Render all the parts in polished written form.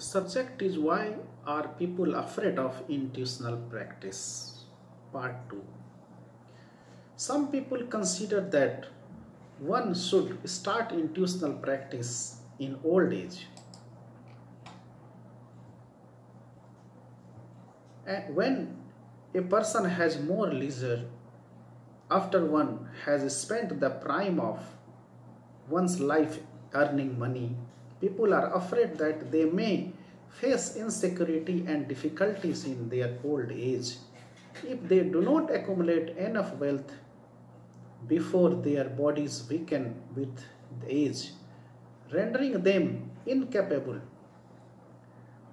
Subject is why are people afraid of intuitional practice? Part 2. Some people consider that one should start intuitional practice in old age. And when a person has more leisure, after one has spent the prime of one's life earning money, people are afraid that they may face insecurity and difficulties in their old age if they do not accumulate enough wealth before their bodies weaken with age, rendering them incapable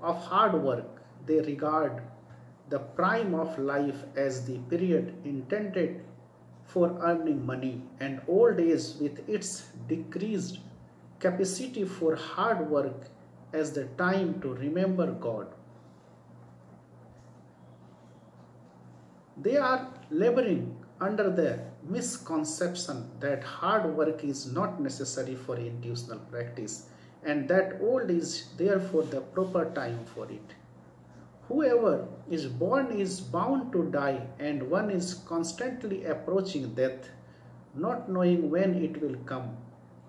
of hard work. They regard the prime of life as the period intended for earning money, and old age with its decreased capacity for hard work as the time to remember God. They are laboring under the misconception that hard work is not necessary for intuitional practice and that old is therefore the proper time for it. Whoever is born is bound to die, and one is constantly approaching death, not knowing when it will come.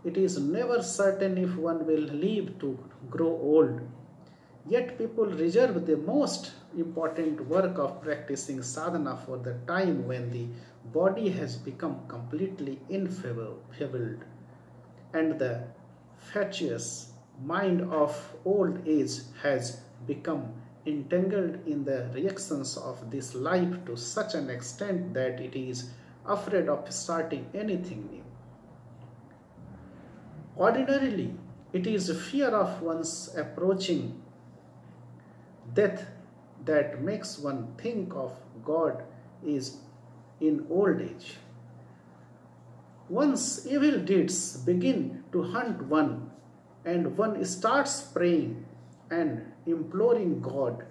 It is never certain if one will live to grow old. Yet people reserve the most important work of practicing sadhana for the time when the body has become completely enfeebled and the fatuous mind of old age has become entangled in the reactions of this life to such an extent that it is afraid of starting anything new. Ordinarily, it is fear of one's approaching death that makes one think of God is in old age. One's evil deeds begin to haunt one, and one starts praying and imploring God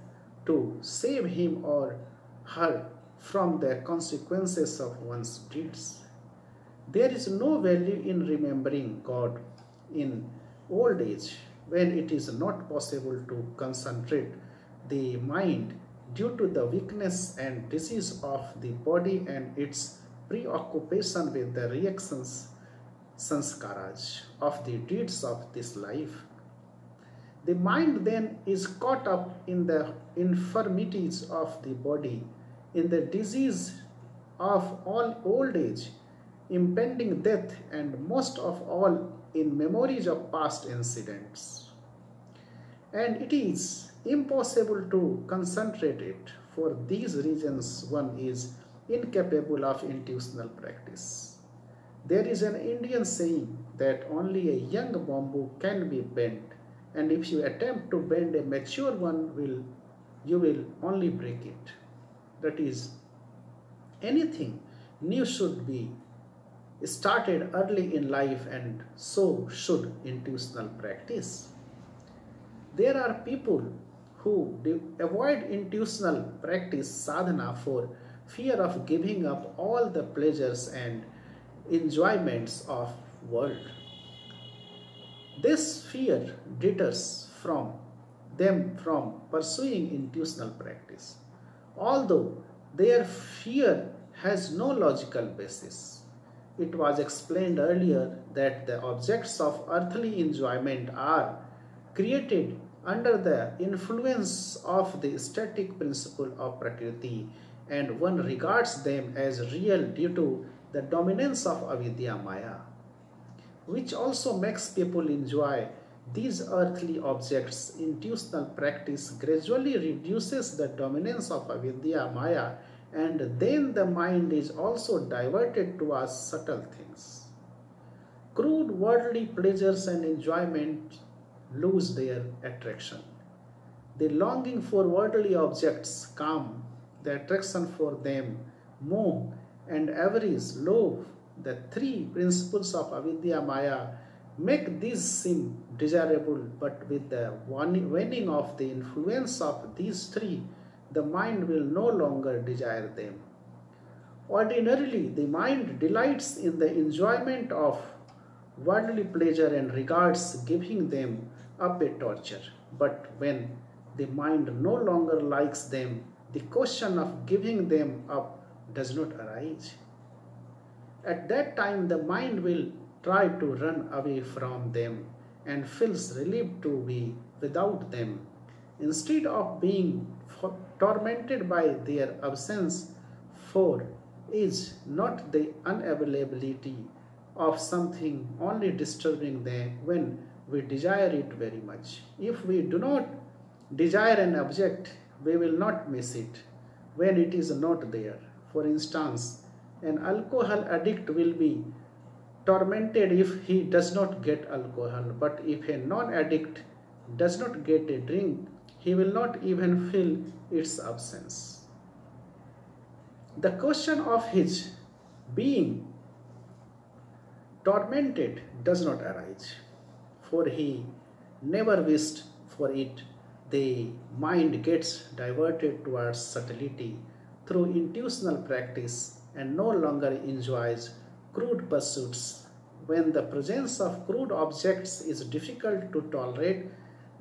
to save him or her from the consequences of one's deeds. There is no value in remembering God in old age when it is not possible to concentrate the mind due to the weakness and disease of the body and its preoccupation with the reactions, sanskaras, of the deeds of this life. The mind then is caught up in the infirmities of the body, in the disease of all old age, impending death, and most of all in memories of past incidents. And it is impossible to concentrate it. For these reasons, one is incapable of intuitional practice. There is an Indian saying that only a young bamboo can be bent, and if you attempt to bend a mature one, you will only break it. That is, anything new should be started early in life, and so should intuitional practice. There are people who avoid intuitional practice sadhana for fear of giving up all the pleasures and enjoyments of world. This fear deters them from pursuing intuitional practice, although their fear has no logical basis. It was explained earlier that the objects of earthly enjoyment are created under the influence of the static principle of Prakriti, and one regards them as real due to the dominance of avidya maya, which also makes people enjoy these earthly objects. Intuitional practice gradually reduces the dominance of avidya maya, and then the mind is also diverted towards subtle things. Crude worldly pleasures and enjoyment lose their attraction. The longing for worldly objects calm, the attraction for them, moh, and avarice, love, the three principles of avidya maya, make these seem desirable, but with the waning of the influence of these three, the mind will no longer desire them. Ordinarily, the mind delights in the enjoyment of worldly pleasure and regards giving them up a torture. But when the mind no longer likes them, the question of giving them up does not arise. At that time, the mind will try to run away from them and feels relieved to be without them. Instead of being tormented by their absence, for is not the unavailability of something only disturbing them when we desire it very much. If we do not desire an object, we will not miss it when it is not there. For instance, an alcohol addict will be tormented if he does not get alcohol, but if a non-addict does not get a drink, he will not even feel its absence. The question of his being tormented does not arise, for he never wished for it. The mind gets diverted towards subtlety through intuitional practice and no longer enjoys crude pursuits. When the presence of crude objects is difficult to tolerate,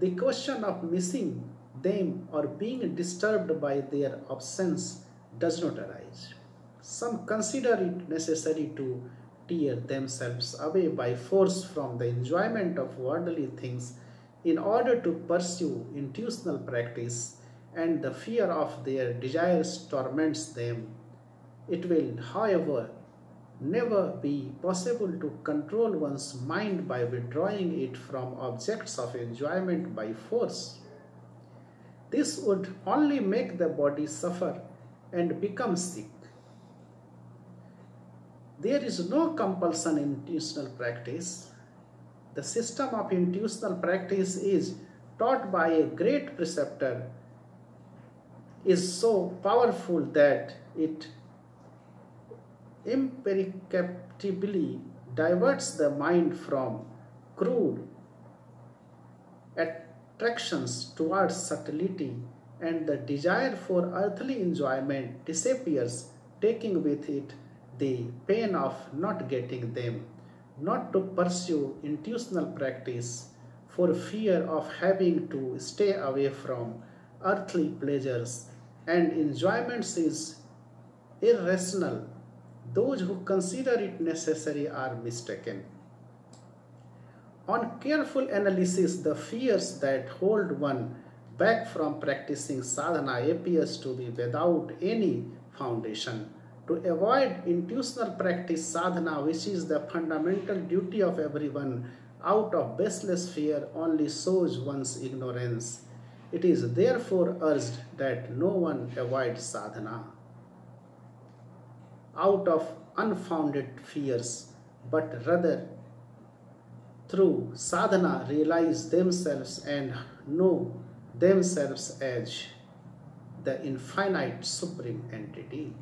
the question of missing them or being disturbed by their absence does not arise. Some consider it necessary to tear themselves away by force from the enjoyment of worldly things in order to pursue intuitional practice, and the fear of their desires torments them. It will, however, never be possible to control one's mind by withdrawing it from objects of enjoyment by force. This would only make the body suffer and become sick. There is no compulsion in intuitional practice. The system of intuitional practice is taught by a great preceptor is so powerful that it imperceptibly diverts the mind from crude attractions towards subtlety, and the desire for earthly enjoyment disappears, taking with it the pain of not getting them. Not to pursue intuitional practice for fear of having to stay away from earthly pleasures and enjoyments is irrational. Those who consider it necessary are mistaken. On careful analysis, the fears that hold one back from practicing sadhana appears to be without any foundation. To avoid intuitional practice sadhana, which is the fundamental duty of everyone, out of baseless fear only shows one's ignorance. It is therefore urged that no one avoid sadhana out of unfounded fears, but rather through sadhana realize themselves and know themselves as the infinite supreme entity.